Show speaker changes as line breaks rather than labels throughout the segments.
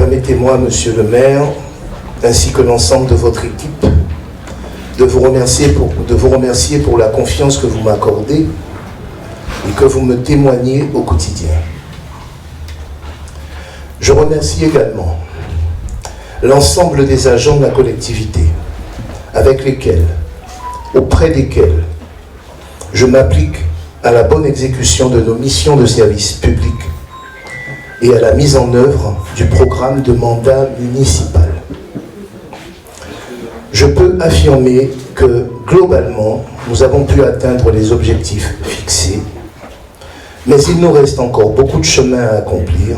Permettez-moi, Monsieur le maire, ainsi que l'ensemble de votre équipe, de vous remercier pour la confiance que vous m'accordez et que vous me témoignez au quotidien. Je remercie également l'ensemble des agents de la collectivité avec lesquels, auprès desquels, je m'applique à la bonne exécution de nos missions de service public et à la mise en œuvre du programme de mandat municipal. Je peux affirmer que, globalement, nous avons pu atteindre les objectifs fixés, mais il nous reste encore beaucoup de chemin à accomplir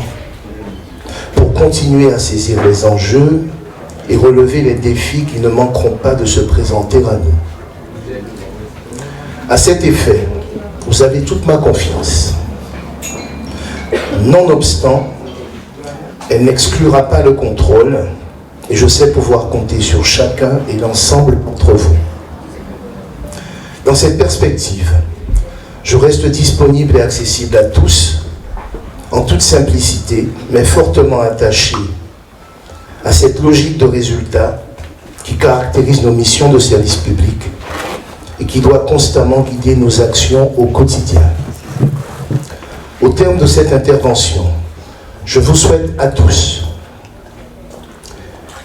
pour continuer à saisir les enjeux et relever les défis qui ne manqueront pas de se présenter à nous. À cet effet, vous avez toute ma confiance. Nonobstant, elle n'exclura pas le contrôle et je sais pouvoir compter sur chacun et l'ensemble d'entre vous. Dans cette perspective, je reste disponible et accessible à tous, en toute simplicité, mais fortement attaché à cette logique de résultat qui caractérise nos missions de service public et qui doit constamment guider nos actions au quotidien. Au terme de cette intervention, je vous souhaite à tous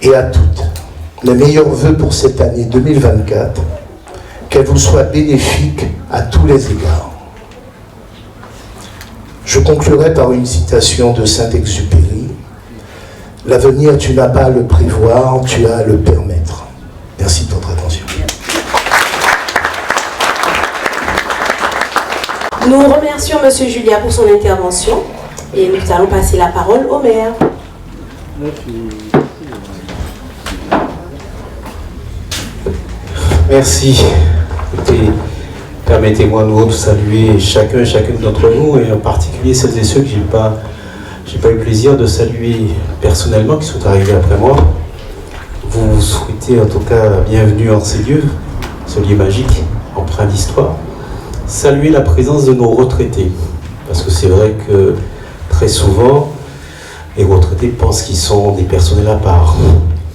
et à toutes mes meilleurs vœux pour cette année 2024, qu'elle vous soit bénéfique à tous les égards. Je conclurai par une citation de Saint-Exupéry. « L'avenir, tu n'as pas à le prévoir, tu as à le permettre. » Merci de votre attention.
Nous remercions M. Julia pour son intervention et nous allons passer la parole au maire.
Merci. Écoutez, permettez-moi nous de saluer chacun et chacune d'entre nous, et en particulier celles et ceux que j'ai pas eu le plaisir de saluer personnellement, qui sont arrivés après moi. Vous souhaitez en tout cas bienvenue en ces lieux, ce lieu magique, empreint d'histoire. Saluer la présence de nos retraités, parce que c'est vrai que très souvent, les retraités pensent qu'ils sont des personnels à part.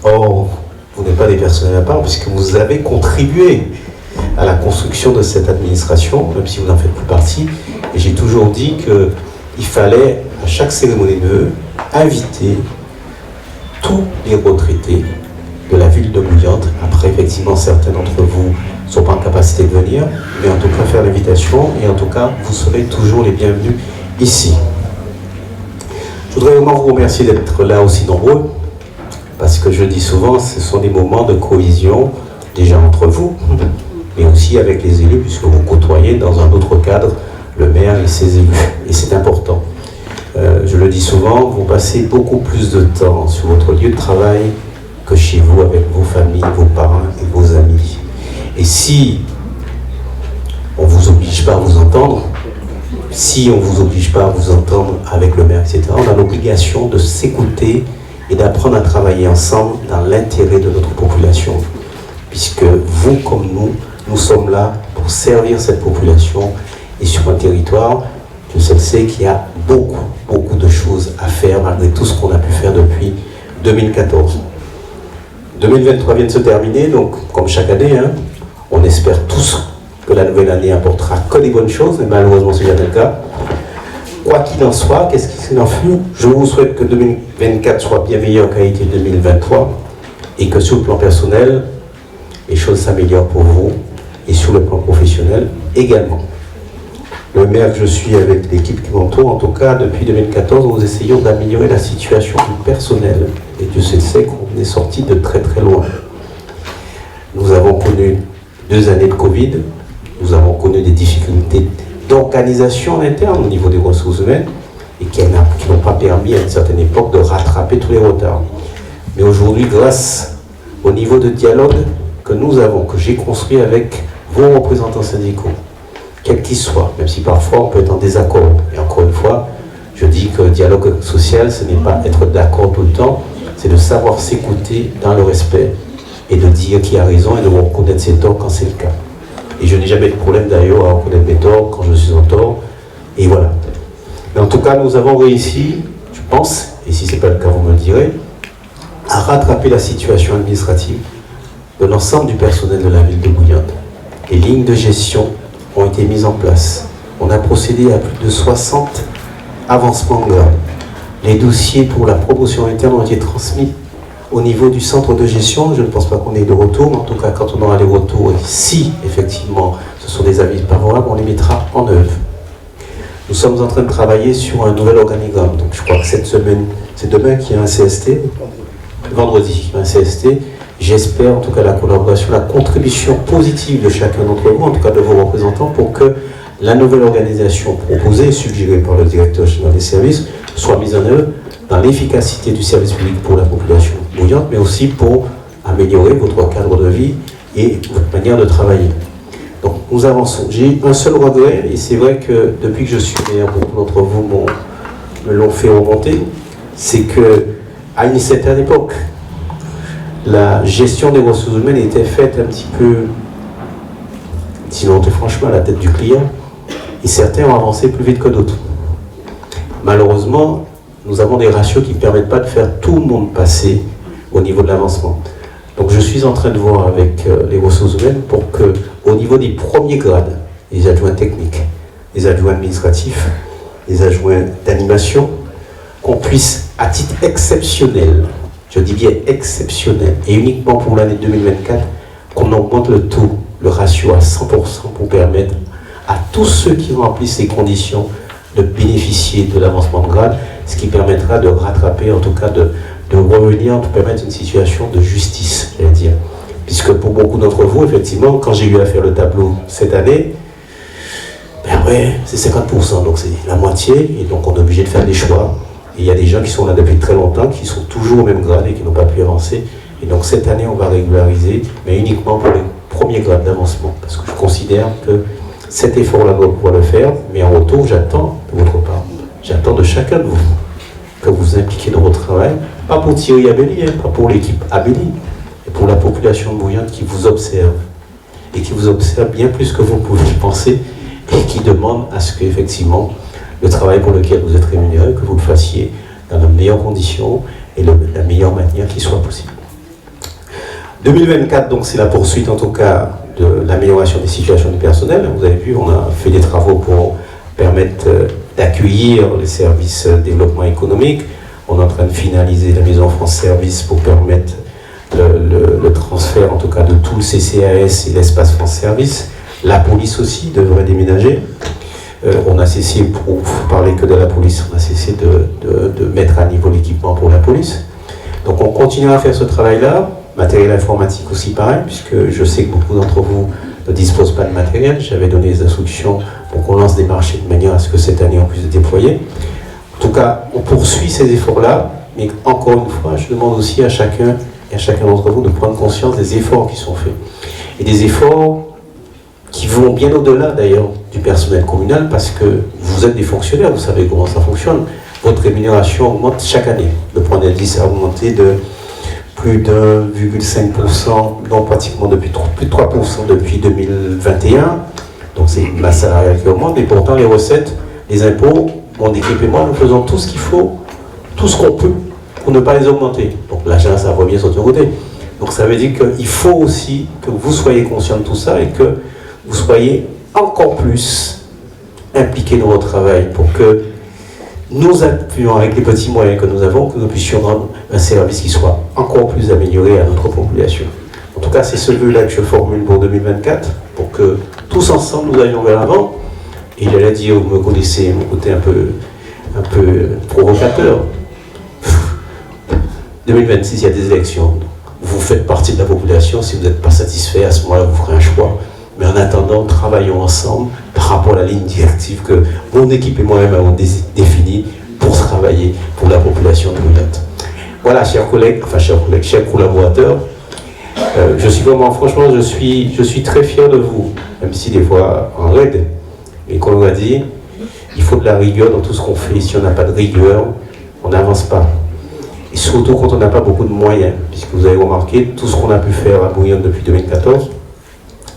Or, vous n'êtes pas des personnels à part, puisque vous avez contribué à la construction de cette administration, même si vous n'en faites plus partie. Et j'ai toujours dit qu'il fallait, à chaque cérémonie de vœux, inviter tous les retraités de la ville de Bouillante. Après, effectivement, certains d'entre vous ne sont pas en capacité de venir, mais en tout cas faire l'invitation, et en tout cas, vous serez toujours les bienvenus ici. Je voudrais vraiment vous remercier d'être là aussi nombreux, parce que je dis souvent, ce sont des moments de cohésion, déjà entre vous, mais aussi avec les élus, puisque vous côtoyez dans un autre cadre le maire et ses élus, et c'est important. Je le dis souvent, vous passez beaucoup plus de temps sur votre lieu de travail que chez vous, avec vos familles, vos parents et vos amis. Et si on ne vous oblige pas à vous entendre, si on ne vous oblige pas à vous entendre avec le maire, etc., on a l'obligation de s'écouter et d'apprendre à travailler ensemble dans l'intérêt de notre population. Puisque vous, comme nous sommes là pour servir cette population, et sur un territoire, je sais qu'il y a beaucoup de choses à faire malgré tout ce qu'on a pu faire depuis 2014. 2023 vient de se terminer, donc comme chaque année, on espère tous que la nouvelle année apportera que des bonnes choses, mais malheureusement c'est jamais le cas. Quoi qu'il en soit, qu'est-ce qu'il en fut, je vous souhaite que 2024 soit bien meilleur qu'a été 2023, et que sur le plan personnel, les choses s'améliorent pour vous, et sur le plan professionnel également. Le maire que je suis avec l'équipe qui m'entoure, en tout cas depuis 2014, nous essayons d'améliorer la situation du personnel. Et Dieu sait qu'on est sorti de très loin. Nous avons connu 2 années de Covid, nous avons connu des difficultés d'organisation interne au niveau des ressources humaines et qui n'ont pas permis à une certaine époque de rattraper tous les retards. Mais aujourd'hui, grâce au niveau de dialogue que nous avons, que j'ai construit avec vos représentants syndicaux, quel qu'il soit, même si parfois on peut être en désaccord. Et encore une fois, je dis que le dialogue social, ce n'est pas être d'accord tout le temps, c'est de savoir s'écouter dans le respect et de dire qui a raison et de reconnaître ses torts quand c'est le cas. Et je n'ai jamais de problème d'ailleurs à reconnaître mes torts quand je suis en tort. Et voilà. Mais en tout cas, nous avons réussi, je pense, et si ce n'est pas le cas, vous me le direz, à rattraper la situation administrative de l'ensemble du personnel de la ville de Bouillante. Les lignes de gestion ont été mises en place. On a procédé à plus de 60 avancements de grade. Les dossiers pour la promotion interne ont été transmis au niveau du centre de gestion. Je ne pense pas qu'on ait de retour, mais en tout cas, quand on aura les retours, et si effectivement ce sont des avis favorables, on les mettra en œuvre. Nous sommes en train de travailler sur un nouvel organigramme. Donc je crois que cette semaine, c'est demain qu'il y a un CST, vendredi, un CST. J'espère en tout cas la collaboration, la contribution positive de chacun d'entre vous, en tout cas de vos représentants, pour que la nouvelle organisation proposée et suggérée par le directeur général des services soit mise en œuvre dans l'efficacité du service public pour la population bouillante, mais aussi pour améliorer votre cadre de vie et votre manière de travailler. Donc nous avançons. J'ai un seul regret, et c'est vrai que depuis que je suis maire, beaucoup d'entre vous me l'ont fait remonter, c'est que à une certaine époque, la gestion des ressources humaines était faite un petit peu, sinon franchement, à la tête du client, et certains ont avancé plus vite que d'autres. Malheureusement, nous avons des ratios qui ne permettent pas de faire tout le monde passer au niveau de l'avancement. Donc je suis en train de voir avec les ressources humaines pour que, au niveau des premiers grades, les adjoints techniques, les adjoints administratifs, les adjoints d'animation, qu'on puisse, à titre exceptionnel, je dis bien exceptionnel, et uniquement pour l'année 2024, qu'on augmente le taux, le ratio à 100% pour permettre à tous ceux qui remplissent ces conditions de bénéficier de l'avancement de grade, ce qui permettra de rattraper, en tout cas de revenir, de permettre une situation de justice, j'allais dire. Puisque pour beaucoup d'entre vous, effectivement, quand j'ai eu à faire le tableau cette année, ben ouais, c'est 50%, donc c'est la moitié, et donc on est obligé de faire des choix. Et il y a des gens qui sont là depuis très longtemps, qui sont toujours au même grade et qui n'ont pas pu avancer. Et donc cette année, on va régulariser, mais uniquement pour les premiers grades d'avancement. Parce que je considère que cet effort-là doit pouvoir le faire, mais en retour, j'attends de votre part, j'attends de chacun de vous, que vous vous impliquiez dans votre travail, pas pour Thierry Abelli, pas pour l'équipe Abelli, mais pour la population de Bouillante qui vous observe, et qui vous observe bien plus que vous pouvez le penser, et qui demande à ce qu'effectivement, le travail pour lequel vous êtes rémunéré, que vous le fassiez dans de meilleures conditions et la meilleure manière qui soit possible. 2024, donc, c'est la poursuite en tout cas de l'amélioration des situations du personnel. Vous avez vu, on a fait des travaux pour permettre d'accueillir les services de développement économique. On est en train de finaliser la maison France Service pour permettre le transfert en tout cas de tout le CCAS et l'espace France Service. La police aussi devrait déménager. On a cessé, pour parler que de la police, on a cessé de mettre à niveau l'équipement pour la police. Donc on continuera à faire ce travail-là. Matériel informatique aussi pareil, puisque je sais que beaucoup d'entre vous ne disposent pas de matériel. J'avais donné des instructions pour qu'on lance des marchés de manière à ce que cette année on puisse déployer. En tout cas, on poursuit ces efforts-là, mais encore une fois, je demande aussi à chacun et à chacun d'entre vous de prendre conscience des efforts qui sont faits. Et des efforts qui vont bien au-delà d'ailleurs du personnel communal, parce que vous êtes des fonctionnaires, vous savez comment ça fonctionne. Votre rémunération augmente chaque année. Le point d'indice a augmenté de plus de 1,5%, non pratiquement depuis plus de 3% depuis 2021. Donc c'est une masse salariale qui augmente, et pourtant les recettes, les impôts, mon équipe et moi, nous faisons tout ce qu'il faut, tout ce qu'on peut pour ne pas les augmenter. Donc l'agence, ça revient sur le côté. Donc ça veut dire qu'il faut aussi que vous soyez conscient de tout ça et que vous soyez encore plus impliqués dans votre travail pour que nous appuyons avec les petits moyens que nous avons, que nous puissions rendre un service qui soit encore plus amélioré à notre population. En tout cas, c'est ce vœu-là que je formule pour 2024, pour que tous ensemble nous allions vers l'avant. Et j'allais dire, vous me connaissez, mon côté un peu provocateur. 2026, il y a des élections. Vous faites partie de la population. Si vous n'êtes pas satisfait, à ce moment-là, vous ferez un choix. Mais en attendant, travaillons ensemble par rapport à la ligne directive que mon équipe et moi-même avons définie pour travailler pour la population de Bouillante. Voilà, chers collègues, chers collaborateurs, je suis vraiment, franchement, je suis très fier de vous, même si des fois en raide, mais comme on l'a dit, il faut de la rigueur dans tout ce qu'on fait. Si on n'a pas de rigueur, on n'avance pas. Et surtout quand on n'a pas beaucoup de moyens, puisque vous avez remarqué, tout ce qu'on a pu faire à Bouillante depuis 2014,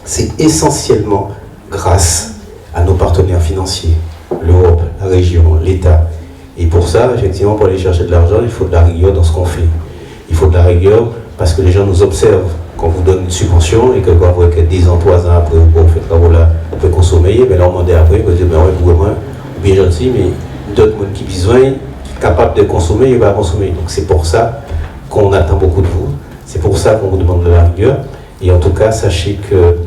c'est essentiellement grâce à nos partenaires financiers, l'Europe, la région, l'État. Et pour ça, effectivement, pour aller chercher de l'argent, il faut de la rigueur dans ce qu'on fait. Il faut de la rigueur parce que les gens nous observent. Quand on vous donne une subvention et que quand vous avez 10 ans, 3 ans après, vous faites travaux là, vous pouvez consommer, mais là on demande après, vous dites, mais ouais, vous et moi, bien gentil, mais d'autres monde qui ont besoin, capable de consommer, il va consommer. Donc c'est pour ça qu'on attend beaucoup de vous. C'est pour ça qu'on vous demande de la rigueur. Et en tout cas, sachez que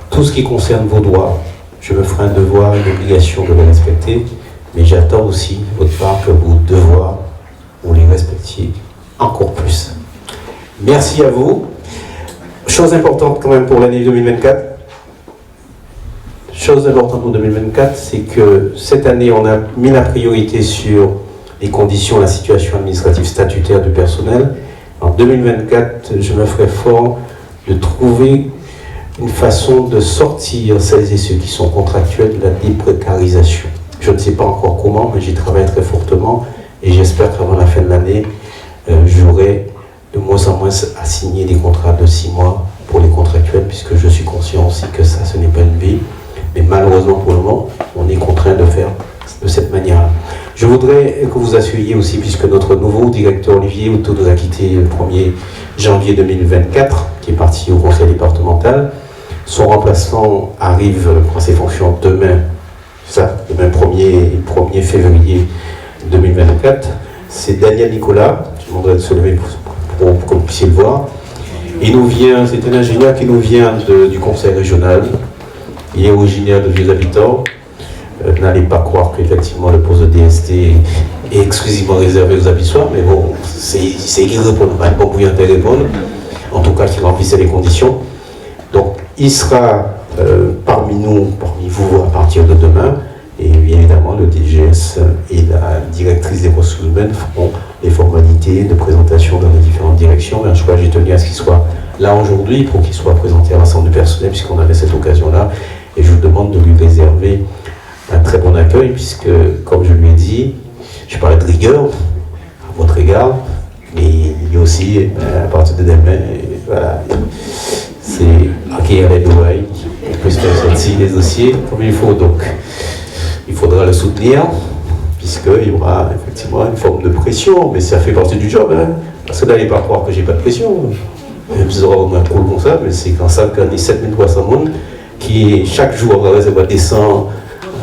tout ce qui concerne vos droits, je me ferai un devoir, une obligation de les respecter, mais j'attends aussi de votre part que vos devoirs, vous les respectiez encore plus. Merci à vous. Chose importante quand même pour l'année 2024. Chose importante pour 2024, c'est que cette année, on a mis la priorité sur les conditions, la situation administrative statutaire du personnel. En 2024, je me ferai fort de trouver une façon de sortir celles et ceux qui sont contractuels de la déprécarisation. Je ne sais pas encore comment, mais j'y travaille très fortement et j'espère qu'avant la fin de l'année, j'aurai de moins en moins à signer des contrats de 6 mois pour les contractuels, puisque je suis conscient aussi que ça, ce n'est pas une vie. Mais malheureusement, pour le moment, on est contraint de faire de cette manière-là. Je voudrais que vous assuriez aussi, puisque notre nouveau directeur Olivier Auto nous a quitté le 1er janvier 2024, qui est parti au conseil départemental. Son remplaçant arrive, prend ses fonctions demain, demain 1er février 2024. C'est Daniel Nicolas. Je demanderai de se lever pour que vous puissiez le voir. Il nous vient, c'est un ingénieur qui nous vient du conseil régional. Il est originaire de Vieux-Habitants. N'allez pas croire qu'effectivement le poste de DST est exclusivement réservé aux Abyssois, mais bon, c'est qu'il répond, bon, vous viendrez répondre, en tout cas qu'il remplissait les conditions. Donc il sera parmi nous, parmi vous à partir de demain, et bien évidemment le DGS et la directrice des ressources humaines feront les formalités de présentation dans les différentes directions. Et en tout cas, j'ai tenu à ce qu'il soit là aujourd'hui pour qu'il soit présenté à l'ensemble du personnel, puisqu'on avait cette occasion-là, et je vous demande de lui réserver un très bon accueil, puisque, comme je lui ai dit, je parlais de rigueur à votre égard, mais il y a aussi, à partir de demain, voilà, c'est accueillir les douailles, plus sortir les dossiers comme il faut. Donc, il faudra le soutenir, puisqu'il y aura effectivement une forme de pression, mais ça fait partie du job, hein, parce que là, n'allez pas croire que j'ai pas de pression. Vous aurez au moins trop comme ça, mais c'est quand ça, qu'on est 7300 personnes qui, chaque jour, va recevoir des 100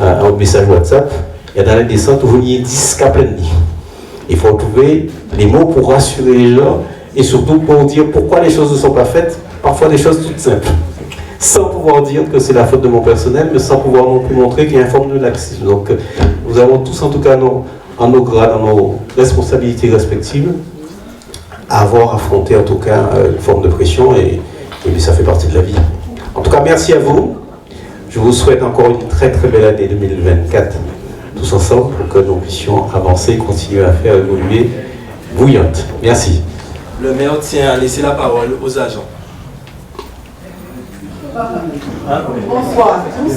un message WhatsApp, il y a dans les descentes où il y a 10 cas plein de nuit. Il faut trouver les mots pour rassurer les gens et surtout pour dire pourquoi les choses ne sont pas faites, parfois des choses toutes simples. Sans pouvoir dire que c'est la faute de mon personnel, mais sans pouvoir non plus montrer qu'il y a une forme de laxisme. Donc nous avons tous, en tout cas, en nos grades, dans nos responsabilités respectives, à avoir affronté en tout cas une forme de pression et ça fait partie de la vie. En tout cas, merci à vous. Je vous souhaite encore une très très belle année 2024, tous ensemble, pour que nous puissions avancer et continuer à faire évoluer Bouillante. Merci.
Le maire tient à laisser la parole aux agents.
Bonsoir à tous.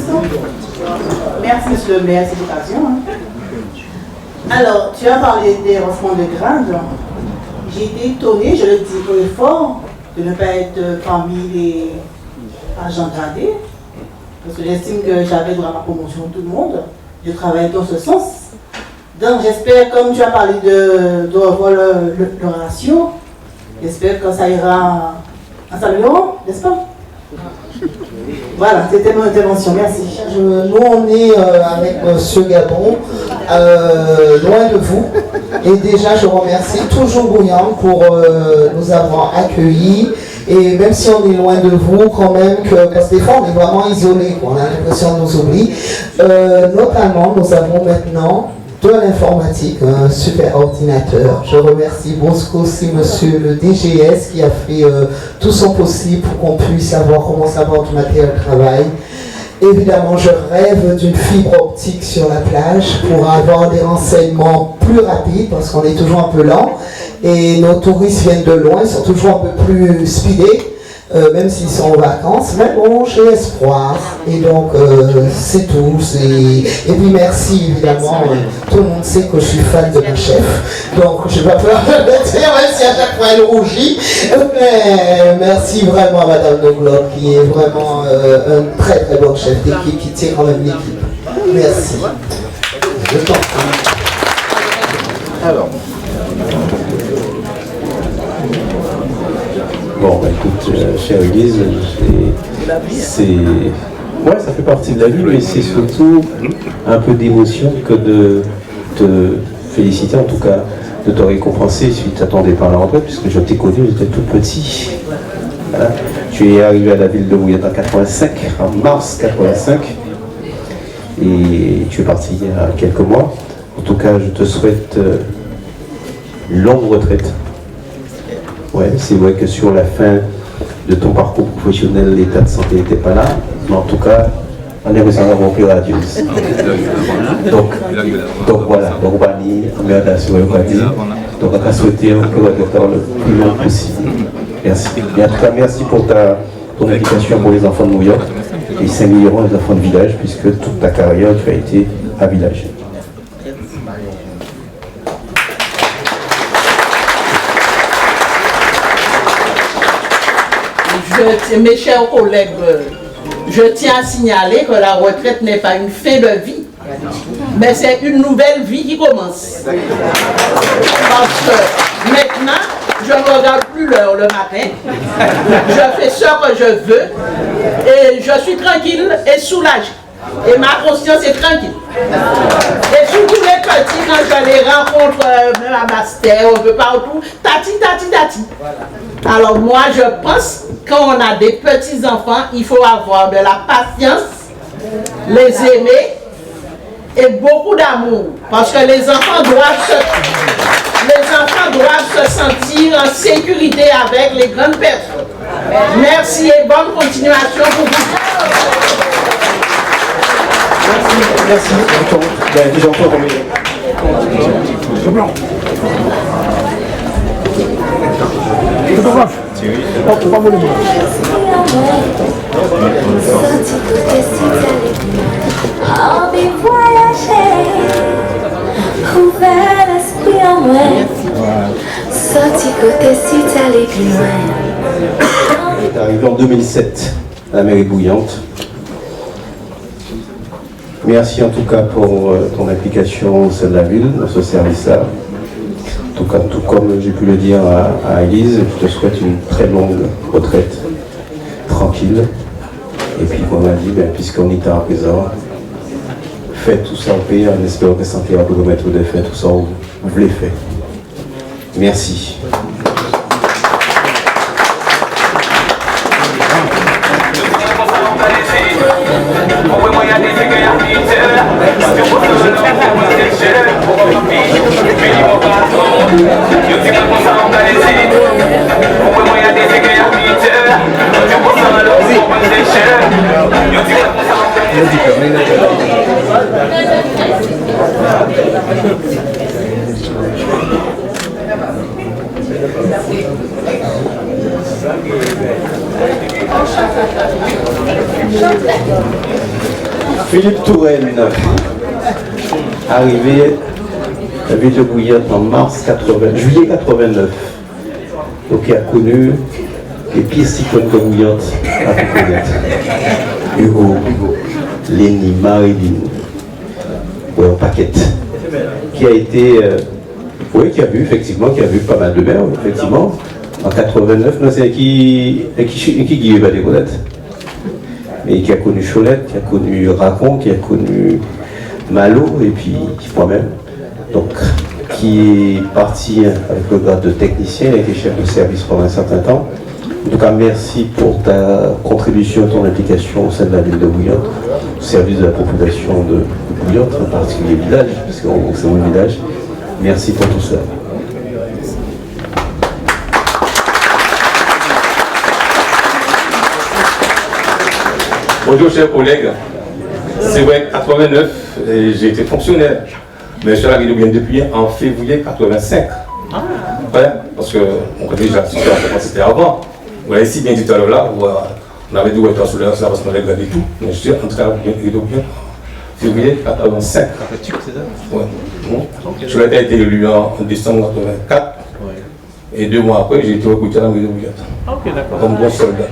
Merci monsieur le maire, c'est l'occasion. Alors, tu as parlé des renforts de grade. J'ai été étonnée, je le dis haut et fort, de ne pas être parmi les agents gradés. Parce que j'estime que j'avais droit à ma promotion tout le monde. Je travaille dans ce sens. Donc j'espère, comme tu as parlé de revoir le ratio, j'espère que ça ira à s'améliorer, n'est-ce pas? Voilà, c'était mon intervention, merci.
Nous on est avec M. Gabon, loin de vous. Et déjà je remercie toujours Bouillante pour nous avoir accueillis. Et même si on est loin de vous, quand même, parce que des fois on est vraiment isolés, on a l'impression de nous oublier. Notamment, nous avons maintenant de l'informatique, un super ordinateur. Je remercie Bosco aussi, monsieur le DGS, qui a fait tout son possible pour qu'on puisse savoir comment savoir du matériel de travail. Évidemment, je rêve d'une fibre optique sur la plage pour avoir des renseignements plus rapides, parce qu'on est toujours un peu lent. Et nos touristes viennent de loin, ils sont toujours un peu plus speedés, même s'ils sont en vacances. Mais bon, j'ai espoir. Et donc, c'est tout. Et puis merci, évidemment. Tout le monde sait que je suis fan de ma chef. Donc, je n'ai pas peur de le dire, même si à chaque fois elle rougit. Mais merci vraiment à Madame de Globe, qui est vraiment un très très bon chef d'équipe, qui tient quand même l'équipe. Merci. Je t'en prie.
Alors.
Bon, bah, écoute, chère Élise, ouais, ça fait partie de la vie, mais c'est surtout un peu d'émotion que de te féliciter, en tout cas, de te récompenser suite à ton départ à la retraite, puisque je t'ai connu, j'étais tout petit. Voilà. Tu es arrivé à la ville de Bouillante en 85, en mars 85, et tu es parti il y a quelques mois. En tout cas, je te souhaite longue retraite. Ouais, c'est vrai que sur la fin de ton parcours professionnel, l'état de santé n'était pas là, mais en tout cas, on est besoin d'avoir plus radieuse. Donc voilà, donc on va dire, on va souhaiter un peu le docteur le plus long possible. Merci. Et en tout cas, merci pour ton implication pour les enfants de New York et 5 millions les enfants de village, puisque toute ta carrière, tu as été à village.
Mes chers collègues, je tiens à signaler que la retraite n'est pas une fin de vie, mais c'est une nouvelle vie qui commence. Parce que maintenant, je ne regarde plus l'heure le matin, je fais ce que je veux, et je suis tranquille et soulagée. Et ma conscience est tranquille. Et surtout les petits, quand je les rencontre, même à Master, un peu partout, tati, tati, tati. Alors moi, je pense, quand on a des petits-enfants, il faut avoir de la patience, les aimer et beaucoup d'amour. Parce que les enfants doivent se sentir en sécurité avec les grandes personnes. Merci et bonne continuation pour vous.
Merci. J'entends
envie de voyager, ouvert l'esprit en moi, sorti côté si t'allais plus loin.
Tu es arrivé en 2007 à la mairie Bouillante. Merci en tout cas pour ton implication au sein de la ville, dans ce service-là. En tout cas, tout comme j'ai pu le dire à Élise, je te souhaite une très longue retraite, tranquille. Et puis, comme on a dit, puisqu'on est à présent, faites tout ça en paix, en espérant que Santiago peut remettre de fait tout ça où vous voulez faire. Merci. Philippe Touraine, arrivé à la ville de Bouillante en juillet 89, donc il a connu les pires cyclones que Bouillante a pu connaître. Hugo, Lenny, Marilyn, ouais, en paquette, qui a été, qui a vu pas mal de mer, effectivement. En 89, non, c'est qui va des connaître. Mais qui a connu Cholette, qui a connu Racon, qui a connu Malo, et puis moi-même. Donc, qui est parti avec le grade de technicien, il a été chef de service pendant un certain temps. En tout cas, merci pour ta contribution, ton implication au sein de la ville de Bouillante, au service de la population de Bouillante, en particulier village, parce que c'est mon village. Merci pour tout ça.
Bonjour chers collègues, c'est vrai, 89, j'ai été fonctionnaire, mais je suis arrivé bien depuis en février 85. Ouais, parce que on connaît déjà c'était avant. Vous voyez si bien dit tout à l'heure là, on avait dit ouais, sur l'air, parce qu'on avait gradé tout, mais je suis en tout cas bien février 85. Ouais. Je l'ai été élu en décembre 84, et 2 mois après, j'ai été recruté dans la mairie de Bouillante.
Ok, d'accord.
Comme bon soldat.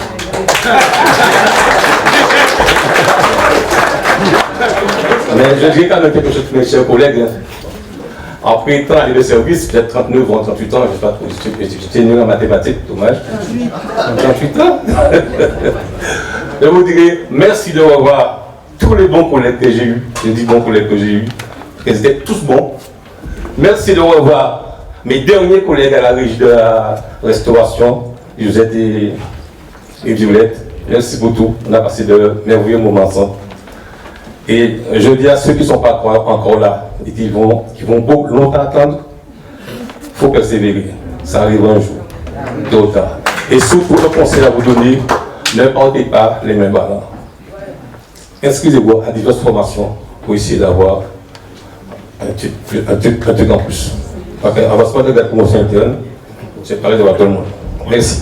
Mais je dis quand même quelque chose pour mes chers collègues. Après tant d'années de service, peut-être 39 ans, 38 ans, je ne sais pas trop, j'étais nul en mathématiques, dommage. 38 ans. Je vous dirais merci de revoir tous les bons collègues que j'ai eus. Je dis bons collègues que j'ai eus. Ils étaient tous bons. Merci de revoir mes derniers collègues à la régie de la restauration, Josette et Violette. Merci pour tout. On a passé de merveilleux moments ensemble. Et je dis à ceux qui ne sont pas encore là et qui vont beaucoup longtemps attendre, il faut persévérer. Ça arrivera un jour, tôt ou tard. Et surtout, le conseil à vous donner, ne portez pas les mêmes ballons. Inscrivez-vous à diverses formations pour essayer d'avoir un truc en plus. Avancement de la promotion interne, c'est pareil devant tout le monde. Merci.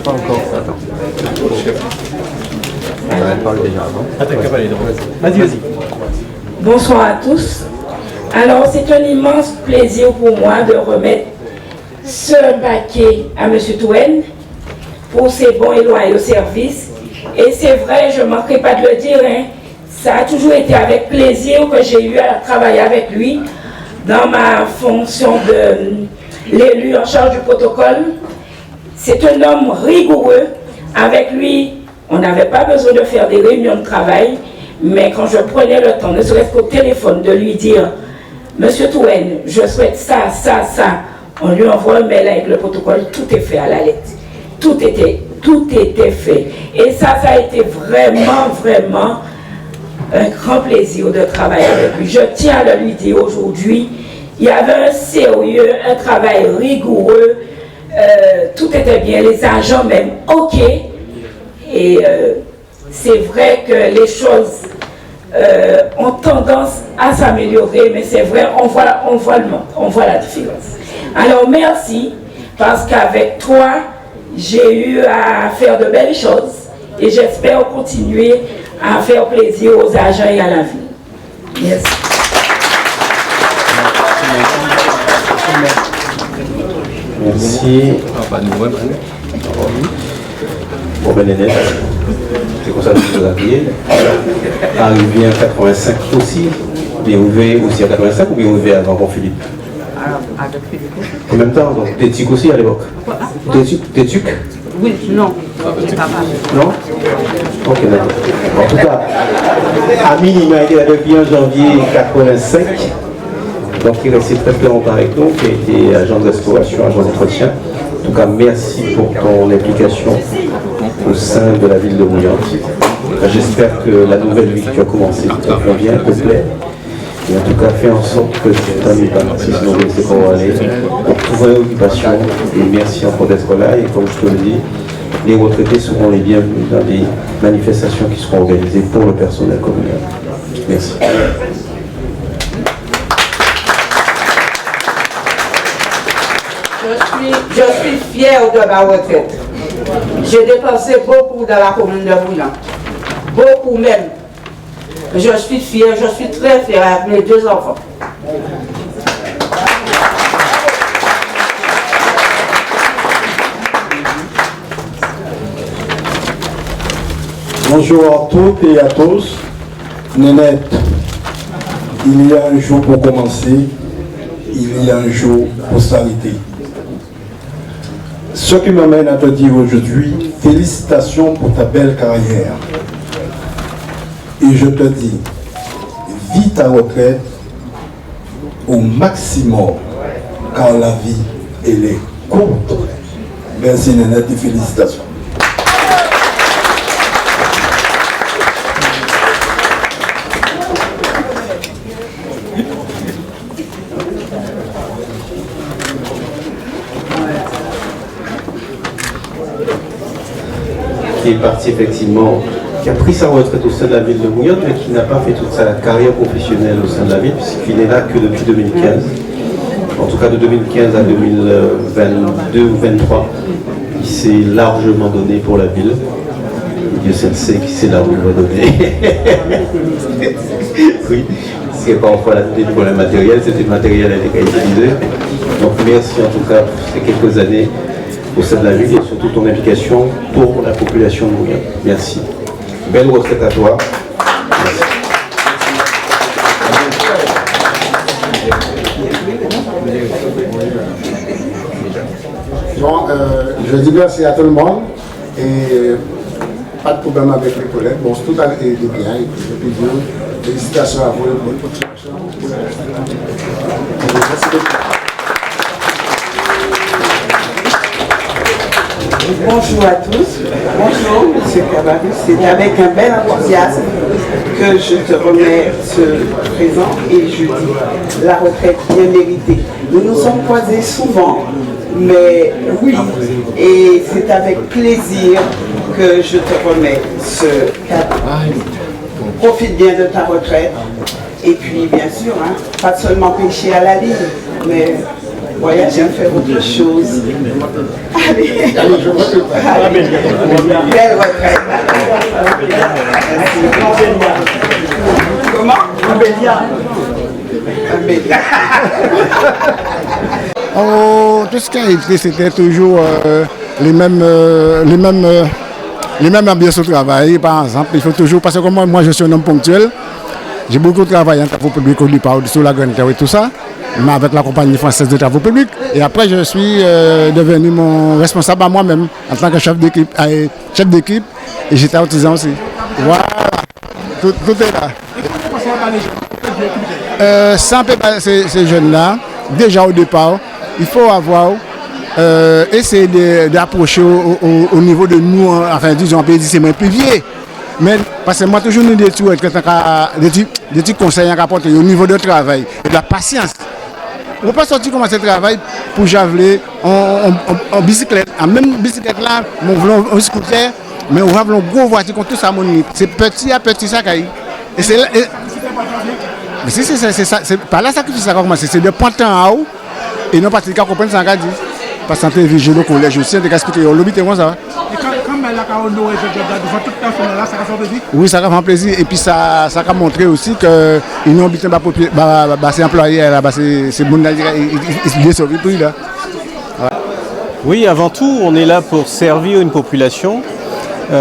Pas encore, attends. On avait parlé déjà avant. Vas-y.
Bonsoir à tous. Alors, c'est un immense plaisir pour moi de remettre ce paquet à M. Touen pour ses bons et loyaux services. Et c'est vrai, je ne manquerai pas de le dire, hein, ça a toujours été avec plaisir que j'ai eu à travailler avec lui dans ma fonction de l'élu en charge du protocole. C'est un homme rigoureux. Avec lui, on n'avait pas besoin de faire des réunions de travail, mais quand je prenais le temps, ne serait-ce qu'au téléphone, de lui dire « Monsieur Touen, je souhaite ça, ça, ça », on lui envoie un mail avec le protocole, tout est fait à la lettre. Tout était fait. Et ça a été vraiment un grand plaisir de travailler avec lui. Je tiens à le lui dire aujourd'hui, il y avait un sérieux, un travail rigoureux, tout était bien, les agents même, ok. Et c'est vrai que les choses ont tendance à s'améliorer, mais c'est vrai, on voit la différence. Alors merci, parce qu'avec toi, j'ai eu à faire de belles choses et j'espère continuer à faire plaisir aux agents et à la vie. Merci.
Merci. Bon, ben, Nénette, c'est comme ça que je vous habille. Arrivé en 85 aussi, bien ouvert aussi en 85 ou bien ouvert avant qu'on Philippe?
Avec Philippe.
En même temps, donc, t'es TUC aussi à l'époque? T'es TUC?
Oui, non.
Non? Ok, d'accord. En tout cas, Amine, il m'a été là depuis 1 janvier 85. Donc il est resté très longtemps avec nous, qui a été agent de restauration, agent d'entretien. En tout cas, merci pour ton implication au sein de la ville de Bouillante. J'espère que la nouvelle vie que tu as commencée te convient, te plaît. Et en tout cas, fais en sorte que tu t'ennuies pas, sinon c'est pour aller pour trouver occupation. Et merci encore d'être là. Et comme je te le dis, les retraités seront les bienvenus dans les manifestations qui seront organisées pour le personnel communal. Merci.
Je suis fière de ma retraite. J'ai dépensé beaucoup dans la commune de Bouillante. Beaucoup même. Je suis fière, je suis très fière avec mes 2 enfants.
Bonjour à toutes et à tous. Nénette, il y a un jour pour commencer, il y a un jour pour s'arrêter. Ce qui m'amène à te dire aujourd'hui, félicitations pour ta belle carrière. Et je te dis, vis ta retraite au maximum, car la vie, elle est courte. Merci Nénette et félicitations.
Qui est parti effectivement, qui a pris sa retraite au sein de la ville de Bouillante, mais qui n'a pas fait toute sa carrière professionnelle au sein de la ville, puisqu'il n'est là que depuis 2015. En tout cas de 2015 à 2022 ou 2023, il s'est largement donné pour la ville. Dieu sait qui c'est là où on va donner. Oui, parce que parfois des problèmes matériels, c'était le matériel à été utilisé. Donc merci en tout cas pour ces quelques années au sein de la ville et surtout ton implication pour la population de Bouillante. Merci. Belle retraite à toi. Merci.
Bon, je dis merci à tout le monde et pas de problème avec les collègues. Bon, tout a été bien et puis je peux dire félicitations à vous et bonne continuation. Merci beaucoup.
Bonjour à tous. Bonjour, M. Cabarrus. C'est avec un bel enthousiasme que je te remets ce présent et je dis la retraite bien méritée. Nous nous sommes croisés souvent, mais oui, et c'est avec plaisir que je te remets ce cadeau. Profite bien de ta retraite et puis bien sûr, hein, pas seulement pêcher à la ligne, mais voyager, faire autre chose. Allez, belle retraite. Comment?
Oh, tout ce qui a été, c'était toujours les mêmes ambiances au travail. Par exemple, il faut toujours, parce que moi je suis un homme ponctuel, j'ai beaucoup travaillé en travaux publics au Lipao, sur la Grande Terre et tout ça, mais avec la compagnie française de travaux publics. Et après, je suis devenu mon responsable à moi-même en tant que chef d'équipe, et j'étais artisan aussi. Voilà, tout est là. Sans ces jeunes-là, déjà au départ, il faut avoir essayer d'approcher au niveau de nous, enfin disons, on peut dire c'est moins plus vieux. Mais parce que moi toujours nous des petits conseils à rapporter au niveau de travail et de la patience. On ne peut pas sortir commencer le travail pour javeler en bicyclette. En même bicyclette là, on voulait un scooter, mais on va une grosse voiture contre tout ça. C'est petit à petit ça qui. Et c'est là. Mais c'est pas là ça que ça a commencé. C'est de pointer en haut et non pas de comprendre ça qu'a dit. Parce que c'est un vigile au collège aussi, de expliquer au lobby, c'est comme ça. Et quand elle a honoré tout le temps là, ça va faire plaisir? Oui, ça va faire plaisir. Et puis ça a montré aussi que l'Union habitant ses employés, c'est bon, il est sauvé plus là.
Oui, avant tout, on est là pour servir une population.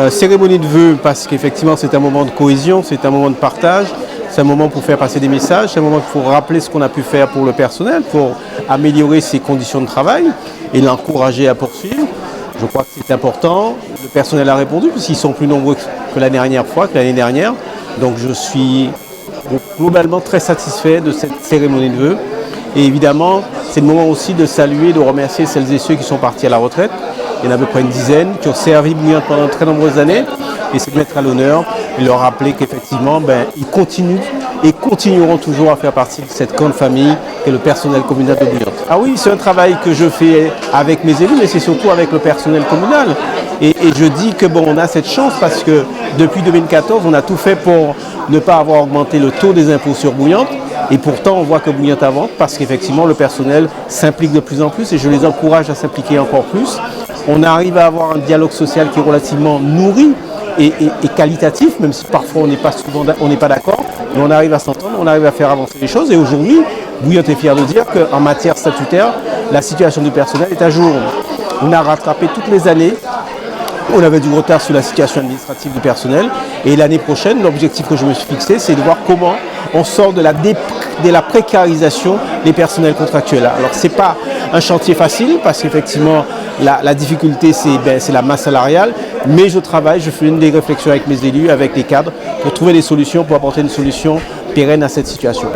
Cérémonie de vœux, parce qu'effectivement, c'est un moment de cohésion, c'est un moment de partage. C'est un moment pour faire passer des messages, c'est un moment pour rappeler ce qu'on a pu faire pour le personnel, pour améliorer ses conditions de travail et l'encourager à poursuivre. Je crois que c'est important. Le personnel a répondu puisqu'ils sont plus nombreux que l'année dernière. Donc je suis globalement très satisfait de cette cérémonie de vœux. Et évidemment, c'est le moment aussi de saluer, de remercier celles et ceux qui sont partis à la retraite. Il y en a à peu près une dizaine qui ont servi Bouillante pendant de très nombreuses années. Et c'est de mettre à l'honneur et leur rappeler qu'effectivement, ils continuent et continueront toujours à faire partie de cette grande famille qu'est le personnel communal de Bouillante. Ah oui, c'est un travail que je fais avec mes élus, mais c'est surtout avec le personnel communal. Et je dis que on a cette chance parce que depuis 2014, on a tout fait pour ne pas avoir augmenté le taux des impôts sur Bouillante. Et pourtant, on voit que Bouillante avance parce qu'effectivement, le personnel s'implique de plus en plus et je les encourage à s'impliquer encore plus. On arrive à avoir un dialogue social qui est relativement nourri et qualitatif, même si parfois on n'est pas d'accord, mais on arrive à s'entendre, on arrive à faire avancer les choses. Et aujourd'hui, Bouillante est fier de dire qu'en matière statutaire, la situation du personnel est à jour. On a rattrapé toutes les années. On avait du retard sur la situation administrative du personnel. Et l'année prochaine, l'objectif que je me suis fixé, c'est de voir comment on sort de la précarisation des personnels contractuels. Alors, ce n'est pas un chantier facile, parce qu'effectivement, la difficulté, c'est la masse salariale. Mais je travaille, je fais des réflexions avec mes élus, avec les cadres, pour trouver des solutions, pour apporter une solution pérenne à cette situation.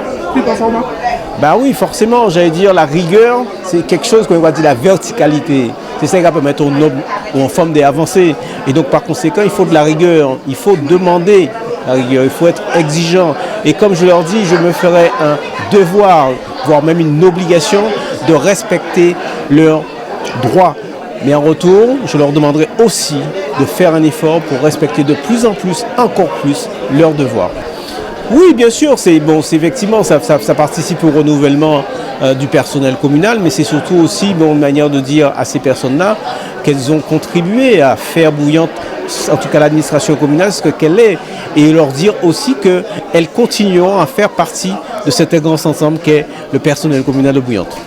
Oui, forcément, j'allais dire, la rigueur, c'est quelque chose qu'on va dire la verticalité. C'est ça qui peut mettre en forme des avancées. Et donc, par conséquent, il faut de la rigueur. Il faut demander la rigueur. Il faut être exigeant. Et comme je leur dis, je me ferai un devoir, voire même une obligation, de respecter leurs droits. Mais en retour, je leur demanderai aussi de faire un effort pour respecter de plus en plus, encore plus, leurs devoirs. Oui, bien sûr, c'est effectivement, ça participe au renouvellement du personnel communal, mais c'est surtout aussi une manière de dire à ces personnes-là qu'elles ont contribué à faire bouillante, en tout cas l'administration communale, ce qu'elle est, et leur dire aussi qu'elles continueront à faire partie de cet grand ensemble qu'est le personnel communal de Bouillante.